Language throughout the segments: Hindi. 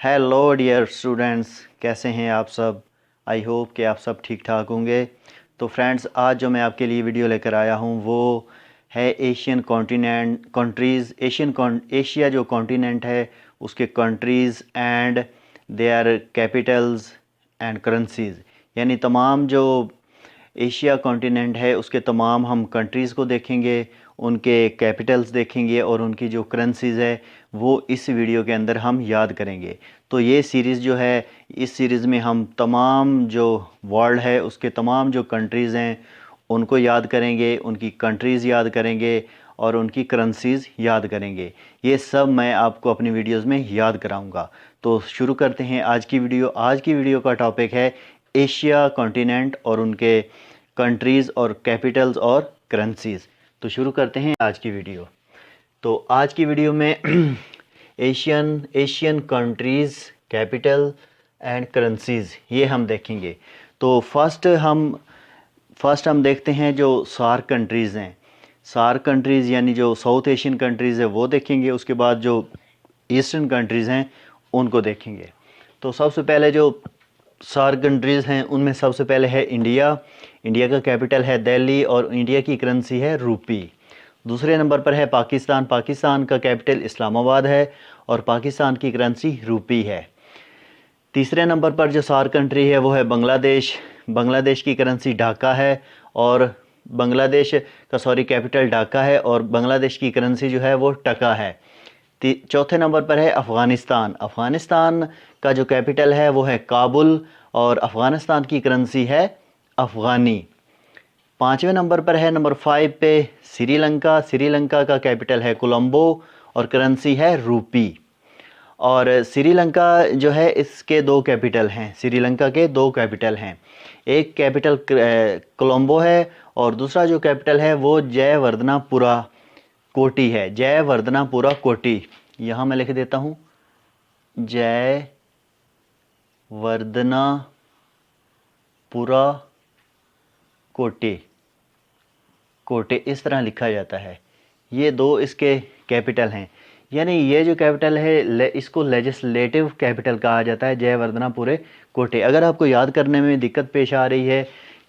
हेलो डियर स्टूडेंट्स, कैसे हैं आप सब। आई होप कि आप सब ठीक ठाक होंगे। तो फ्रेंड्स, आज जो मैं आपके लिए वीडियो लेकर आया हूँ वो है एशियन कॉन्टिनेंट कंट्रीज़ एशिया जो कॉन्टिनेंट है उसके countries and there Capitals and currencies. यानी तमाम जो एशिया कॉन्टिनेंट है उसके तमाम हम कंट्रीज़ को देखेंगे, उनके कैपिटल्स देखेंगे और उनकी जो करेंसीज़ है वो इस वीडियो के अंदर हम याद करेंगे। तो ये सीरीज़ जो है, इस सीरीज़ में हम तमाम जो वर्ल्ड है उसके तमाम जो कंट्रीज़ हैं उनको याद करेंगे, उनकी कंट्रीज़ याद करेंगे और उनकी करेंसीज़ याद करेंगे। ये सब मैं आपको अपनी वीडियोज़ में याद कराऊंगा। तो शुरू करते हैं आज की वीडियो। आज की वीडियो का टॉपिक है एशिया कॉन्टिनेंट और उनके कंट्रीज़ और कैपिटल्स और करेंसीज़। तो शुरू करते हैं आज की वीडियो। तो आज की वीडियो में Asian countries, capital and currencies ये हम देखेंगे। तो फर्स्ट हम देखते हैं जो सार्क कंट्रीज़ हैं। सार्क कंट्रीज़ यानी जो साउथ एशियन कंट्रीज़ है वो देखेंगे। उसके बाद जो ईस्टर्न कंट्रीज़ हैं उनको देखेंगे। तो सबसे पहले जो सार्क कंट्रीज़ हैं उनमें सबसे पहले है इंडिया। इंडिया का कैपिटल है दिल्ली और इंडिया की करेंसी है रूपी। दूसरे नंबर पर है पाकिस्तान। पाकिस्तान का कैपिटल इस्लामाबाद है और पाकिस्तान की करेंसी रूपी है। तीसरे नंबर पर जो सार्क कंट्री है वो है बांग्लादेश। बांग्लादेश की करेंसी ढाका है और बांग्लादेश का कैपिटल ढाका है और बांग्लादेश की करेंसी जो है वो टका है। चौथे नंबर पर है अफ़गानिस्तान। अफ़गानिस्तान का जो कैपिटल है वो है काबुल और अफ़गानिस्तान की करेंसी है अफ़गानी। पाँचवें नंबर पर है नंबर 5 पे श्रीलंका। श्रीलंका का कैपिटल है कोलंबो और करेंसी है रूपी। और श्रीलंका जो है इसके दो कैपिटल हैं, श्रीलंका के दो कैपिटल हैं। एक कैपिटल कोलंबो है और दूसरा जो कैपिटल है वो जयवर्धनापुरा कोटी है। जयवर्धनापुरा कोटी, यहाँ मैं लिख देता हूँ जयवर्धनापुरा कोटी। कोटे इस तरह लिखा जाता है। ये दो इसके कैपिटल हैं। यानी ये जो कैपिटल है इसको लेजिस्लेटिव कैपिटल कहा जाता है, जयवर्धनापुरे कोटे। अगर आपको याद करने में दिक्कत पेश आ रही है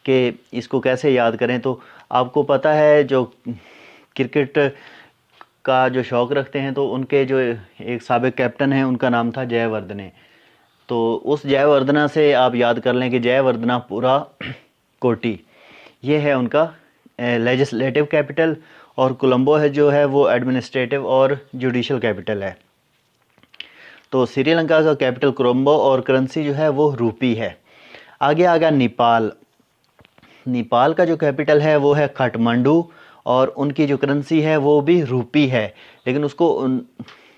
कि इसको कैसे याद करें, तो आपको पता है जो क्रिकेट का जो शौक़ रखते हैं तो उनके जो एक साबिक कैप्टन हैं उनका नाम था जयवर्धने। तो उस जयवर्धना से आप याद कर लें कि जयवर्धनापुरा कोटी ये है उनका लेजिस्लेटिव कैपिटल और कोलंबो है जो है वो एडमिनिस्ट्रेटिव और जुडिशल कैपिटल है। तो श्रीलंका का कैपिटल कोलंबो और करेंसी जो है वो रूपी है। आगे आ गया नेपाल। नेपाल का जो कैपिटल है वो है काठमांडू और उनकी जो करेंसी है वो भी रूपी है, लेकिन उसको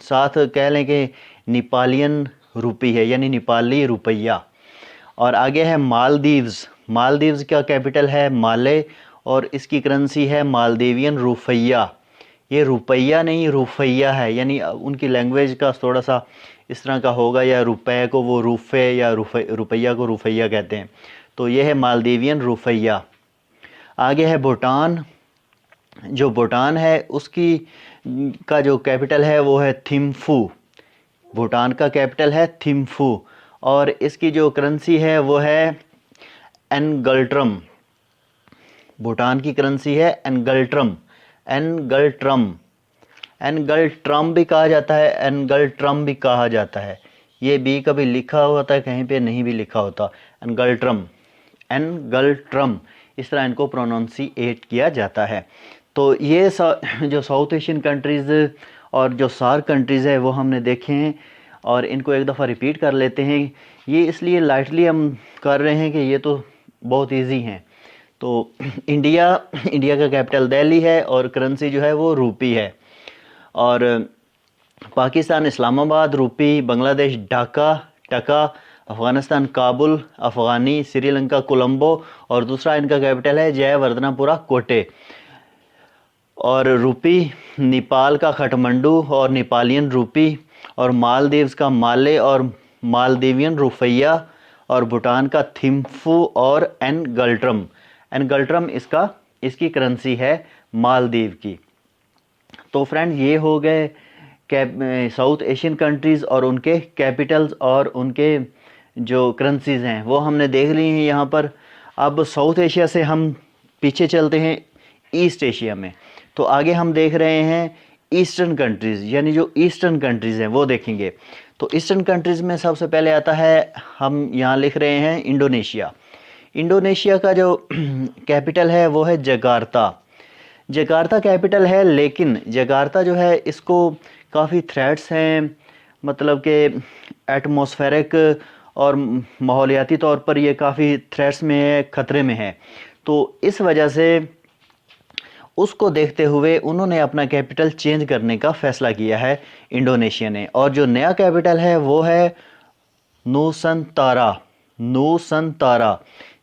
साथ कह लें कि नेपालियन रूपी है यानी नेपाली रुपया। और आगे है मालदीव्स। मालदीव्स का कैपिटल है माले और इसकी करेंसी है मालदीवियन रुपया। ये रुपया नहीं रुपया है, यानी उनकी लैंग्वेज का थोड़ा सा इस तरह का होगा, या रुपये को वो रुपये या रुपया को रुपया कहते हैं। तो ये है मालदीवियन रुपया। आगे है भूटान। जो भूटान है उसकी का जो कैपिटल है वो है थिम्फू। भूटान का कैपिटल है थिम्फू और इसकी जो करेंसी है वो है एनगल्ट्रम। भूटान की करेंसी है एनगल्ट्रम। एनगल्ट्रम एनगल्ट्रम भी कहा जाता है, एनगल्ट्रम भी कहा जाता है। ये भी कभी लिखा होता है, कहीं पे नहीं भी लिखा होता। एनगल्ट्रम एनगल्ट्रम इस तरह इनको प्रोनाउंसिएट किया जाता है। तो ये जो साउथ एशियन कंट्रीज़ और जो सार्क कंट्रीज़ है वो हमने देखे हैं और इनको एक दफ़ा रिपीट कर लेते हैं। ये इसलिए लाइटली हम कर रहे हैं कि ये तो बहुत इजी हैं। तो इंडिया का कैपिटल दिल्ली है और करेंसी जो है वो रूपी है। और पाकिस्तान इस्लामाबाद रूपी, बांग्लादेश ढाका टका, अफ़गानिस्तान काबुल अफ़गानी, श्रीलंका कोलंबो और दूसरा इनका कैपिटल है जयवर्धनापुरा कोटे। और रूपी नेपाल का काठमांडू और नेपालियन रूपी और मालदीव्स का माले और मालदीवियन रुपया और भूटान का थिम्फू और एनगल्ट्रम। एनगल्ट्रम इसकी करेंसी है मालदीव की। तो फ्रेंड ये हो गए साउथ एशियन कंट्रीज़ और उनके कैपिटल्स और उनके जो करेंसीज़ हैं वो हमने देख ली हैं यहाँ पर। अब साउथ एशिया से हम पीछे चलते हैं ईस्ट एशिया में। तो आगे हम देख रहे हैं ईस्टर्न कंट्रीज़, यानी जो ईस्टर्न कंट्रीज़ हैं वो देखेंगे। तो ईस्टर्न कंट्रीज़ में सबसे पहले आता है, हम यहाँ लिख रहे हैं इंडोनेशिया। इंडोनेशिया का जो कैपिटल है वो है जकार्ता। जकार्ता कैपिटल है, लेकिन जकार्ता जो है इसको काफ़ी थ्रेट्स हैं, मतलब कि एटमॉस्फेरिक और माहौलियाती तौर पर ये काफ़ी थ्रेट्स में है, ख़तरे में है। तो इस वजह से उसको देखते हुए उन्होंने अपना कैपिटल चेंज करने का फ़ैसला किया है इंडोनेशिया ने। और जो नया कैपिटल है वो है नूसंतारा। नूसंतारा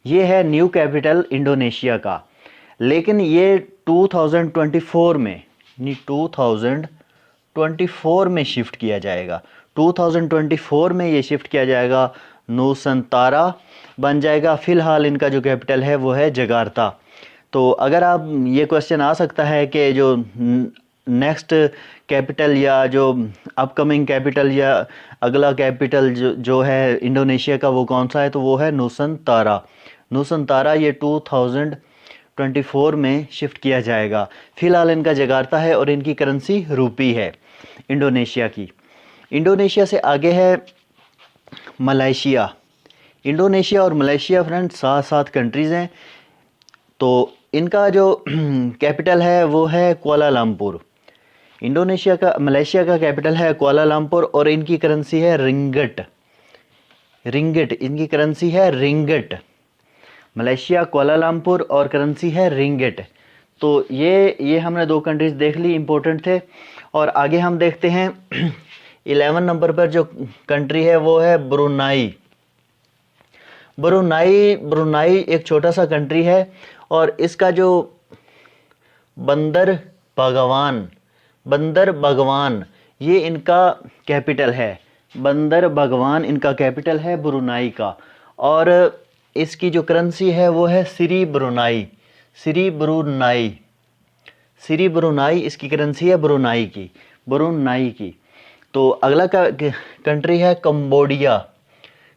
ये है न्यू कैपिटल इंडोनेशिया का। लेकिन ये 2024 में, 2024 में शिफ्ट किया जाएगा। 2024 में ये शिफ्ट किया जाएगा, नूसंतारा बन जाएगा। फ़िलहाल इनका जो कैपिटल है वो है जकार्ता। तो अगर आप, ये क्वेश्चन आ सकता है कि जो नेक्स्ट कैपिटल या जो अपकमिंग कैपिटल या अगला कैपिटल जो है इंडोनेशिया का वो कौन सा है, तो वो है नूसंतारा। नूसंतारा ये 2024 में शिफ्ट किया जाएगा। फ़िलहाल इनका जकार्ता है और इनकी करेंसी रूपी है इंडोनेशिया की। इंडोनेशिया से आगे है मलेशिया। इंडोनेशिया और मलेशिया फ्रेंड्स साथ साथ कंट्रीज़ हैं। तो इनका जो कैपिटल है वो है कुआलालंपुर। मलेशिया का कैपिटल है कुआलालंपुर और इनकी करेंसी है रिंगट। रिंगट इनकी करेंसी है, रिंगट। मलेशिया, कुआलालंपुर और करेंसी है रिंगट। तो ये हमने दो कंट्रीज़ देख ली, इम्पोर्टेंट थे। और आगे हम देखते हैं 11 नंबर पर जो कंट्री है वो है ब्रुनाई। ब्रुनाई एक छोटा सा कंट्री है और इसका जो बंदर भगवान ये इनका कैपिटल है। बंदर भगवान इनका कैपिटल है ब्रुनाई का। और इसकी जो करेंसी है वो है सिरी ब्रुनाई। सिरी ब्रुनाई इसकी करेंसी है ब्रुनाई की। तो अगला कंट्री है कंबोडिया।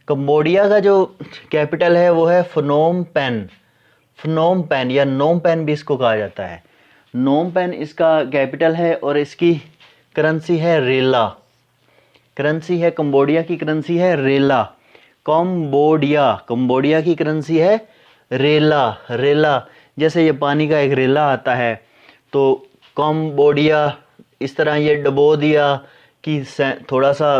कंबोडिया का जो कैपिटल है वो है फनोम पेन या नोम पेन भी इसको कहा जाता है। नोम पेन इसका कैपिटल है और इसकी करेंसी है रेला। कंबोडिया की करेंसी है रेला। कंबोडिया की करेंसी है रेला। जैसे ये पानी का एक रेला आता है, तो कंबोडिया, इस तरह ये डबो दिया कि थोड़ा सा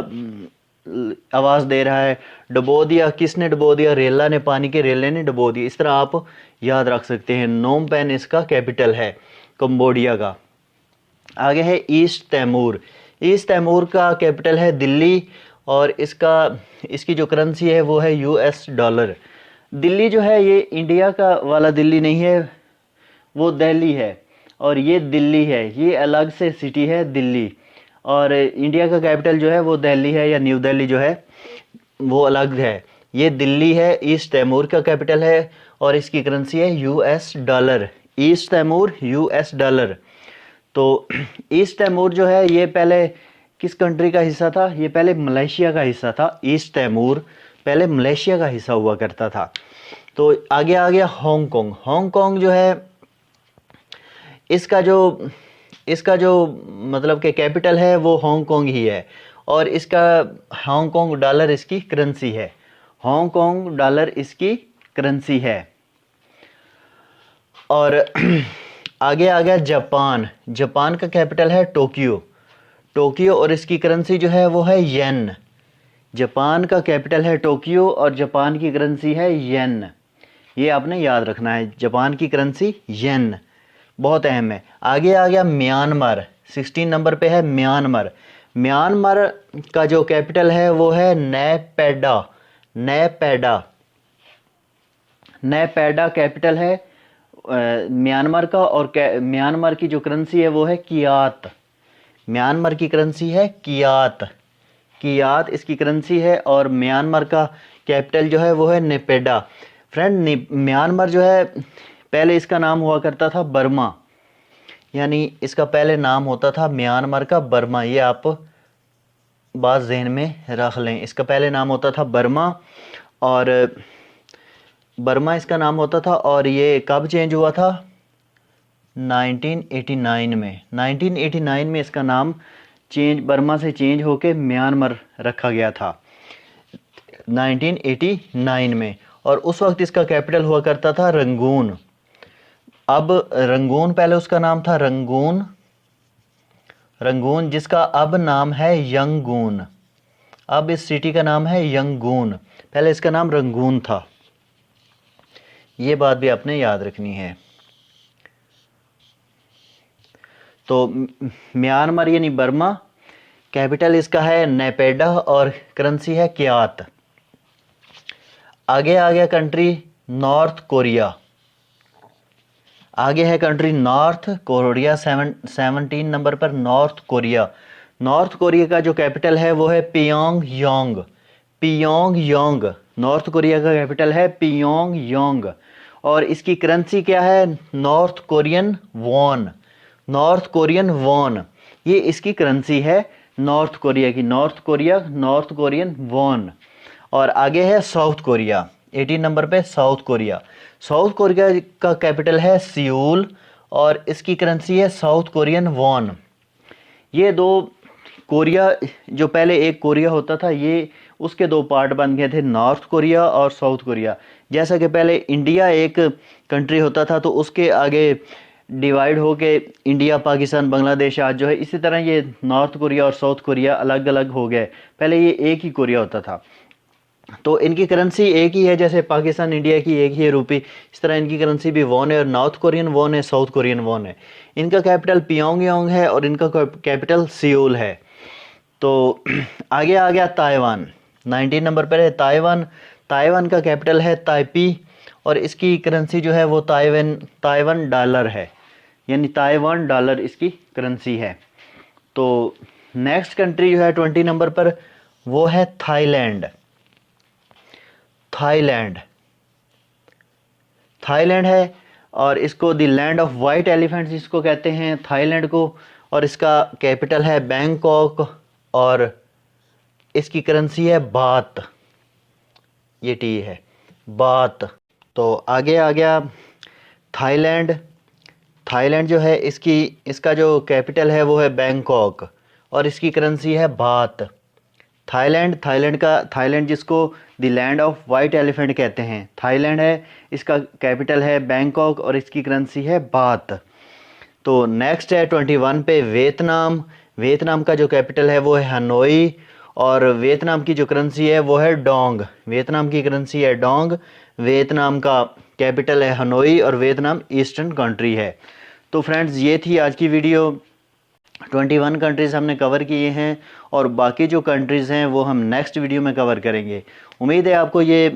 आवाज़ दे रहा है। डबो दिया, किसने डबो दिया? रेला ने, पानी के रेले ने डबो दिया। इस तरह आप याद रख सकते हैं। नोम पेन इसका कैपिटल है कंबोडिया का। आगे है ईस्ट तैमूर का कैपिटल है दिल्ली और इसकी जो करेंसी है वो है यूएस डॉलर। दिल्ली जो है ये इंडिया का वाला दिल्ली नहीं है, वो दिल्ली है और ये दिल्ली है, ये अलग से सिटी है दिल्ली। और इंडिया का कैपिटल जो है वो दिल्ली है या न्यू दिल्ली जो है वो अलग है। ये दिल्ली है, ईस्ट तैमूर का कैपिटल है और इसकी करेंसी है US dollar. East Timor US dollar. तो ईस्ट तैमूर जो है ये पहले किस कंट्री का हिस्सा था? ये पहले मलेशिया का हिस्सा था। ईस्ट तैमूर पहले मलेशिया का हिस्सा हुआ करता था। तो आगे आ गया हांगकांग जो है इसका जो मतलब कि कैपिटल है वो हांगकांग ही है और इसका हांगकांग डॉलर इसकी करेंसी है। हांगकांग डॉलर इसकी करेंसी है। और आगे आ गया जापान का कैपिटल है टोक्यो और इसकी करेंसी जो है वो है येन। जापान का कैपिटल है टोक्यो और जापान की करेंसी है येन। ये आपने याद रखना है, जापान की करेंसी येन, बहुत अहम है। आगे आ गया म्यांमार। 16 नंबर पे है म्यांमार का जो कैपिटल है वो है नैपैडा कैपिटल है म्यांमार का। और म्यांमार की जो करेंसी है वो है कियात। म्यांमार की करेंसी है कियात इसकी करेंसी है और म्यांमार का कैपिटल जो है वो है नेपेडा। फ्रेंड, म्यांमार जो है पहले इसका नाम हुआ करता था बर्मा। यानी इसका पहले नाम होता था म्यांमार का बर्मा। ये आप बात जहन में रख लें, इसका पहले नाम होता था बर्मा, और बर्मा इसका नाम होता था। और ये कब चेंज हुआ था? 1989 में। 1989 में इसका नाम बर्मा से चेंज होके म्यांमार रखा गया था 1989 में। और उस वक्त इसका कैपिटल हुआ करता था रंगून। अब रंगून, पहले उसका नाम था रंगून, जिसका अब नाम है यंगून। अब इस सिटी का नाम है यंगून, पहले इसका नाम रंगून था। ये बात भी आपने याद रखनी है। तो म्यांमार यानी बर्मा, कैपिटल इसका है नेपेडा और करेंसी है क्यात। आगे आ गया कंट्री नॉर्थ कोरिया। आगे है कंट्री नॉर्थ कोरिया 17 नंबर पर नॉर्थ कोरिया। नॉर्थ कोरिया का जो कैपिटल है वो है पियोंगयांग। पियोंगयांग नॉर्थ कोरिया का कैपिटल है पियोंगयांग। और इसकी करेंसी क्या है? North Korean von. North Korean von ये इसकी करेंसी है नॉर्थ कोरिया की। North Korean von. और आगे है साउथ कोरिया 18 नंबर पे साउथ कोरिया। साउथ कोरिया का कैपिटल है सियोल और इसकी करेंसी है साउथ कोरियन वॉन। ये दो कोरिया, जो पहले एक कोरिया होता था, ये उसके दो पार्ट बन गए थे, नॉर्थ कोरिया और साउथ कोरिया। जैसा कि पहले इंडिया एक कंट्री होता था तो उसके आगे डिवाइड होके इंडिया, पाकिस्तान, बांग्लादेश आज जो है, इसी तरह ये नॉर्थ कोरिया और साउथ कोरिया अलग अलग हो गए। पहले ये एक ही कोरिया होता था। तो इनकी करेंसी एक ही है, जैसे पाकिस्तान इंडिया की एक ही है रुपी, इस तरह इनकी करेंसी भी वॉन है। और नॉर्थ कोरियन वॉन है, साउथ कोरियन वॉन है। इनका कैपिटल पियोंगयांग है और इनका कैपिटल सियोल है। तो आगे आ गया ताइवान। 19 नंबर पर है ताइवान। ताइवान का कैपिटल है ताइपी और इसकी करेंसी जो है वो ताइवान डॉलर है, यानी ताइवान डॉलर इसकी करेंसी है। तो नेक्स्ट कंट्री जो है 20 नंबर पर वो है थाईलैंड। थाईलैंड है और इसको the land of white elephants इसको कहते हैं थाईलैंड को। और इसका कैपिटल है बैंकॉक और इसकी करेंसी है बात। ये टी है बात। तो आगे आ गया थाईलैंड। थाईलैंड जो है इसका जो कैपिटल है वो है बैंकॉक और इसकी करेंसी है बात। थाईलैंड जिसको the land of white elephant कहते हैं, थाईलैंड है, इसका कैपिटल है बैंकॉक और इसकी करेंसी है बात। तो नेक्स्ट है 21 पे वियतनाम। वियतनाम का जो कैपिटल है वो है हनोई और वियतनाम की जो करेंसी है वो है डोंग। वियतनाम की करेंसी है डोंग। वियतनाम का कैपिटल है हनोई और वियतनाम ईस्टर्न कंट्री है। तो फ्रेंड्स ये थी आज की वीडियो। 21 कंट्रीज़ हमने कवर किए हैं और बाकी जो कंट्रीज़ हैं वो हम नेक्स्ट वीडियो में कवर करेंगे। उम्मीद है आपको ये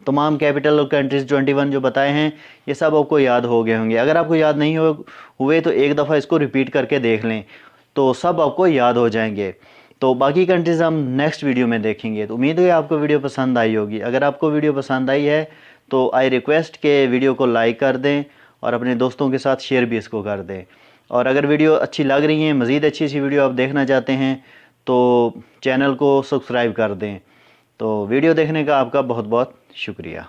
तमाम कैपिटल और कंट्रीज़ 21 जो बताए हैं ये सब आपको याद हो गए होंगे। अगर आपको याद नहीं हुए तो एक दफ़ा इसको रिपीट करके देख लें तो सब आपको याद हो जाएंगे। तो बाकी कंट्रीज़ हम नेक्स्ट वीडियो में देखेंगे। तो उम्मीद है आपको वीडियो पसंद आई होगी। अगर आपको वीडियो पसंद आई है तो आई रिक्वेस्ट के वीडियो को लाइक कर दें और अपने दोस्तों के साथ शेयर भी इसको कर दें। और अगर वीडियो अच्छी लग रही है, मज़ीद अच्छी वीडियो आप देखना चाहते हैं तो चैनल को सब्सक्राइब कर दें। तो वीडियो देखने का आपका बहुत बहुत शुक्रिया।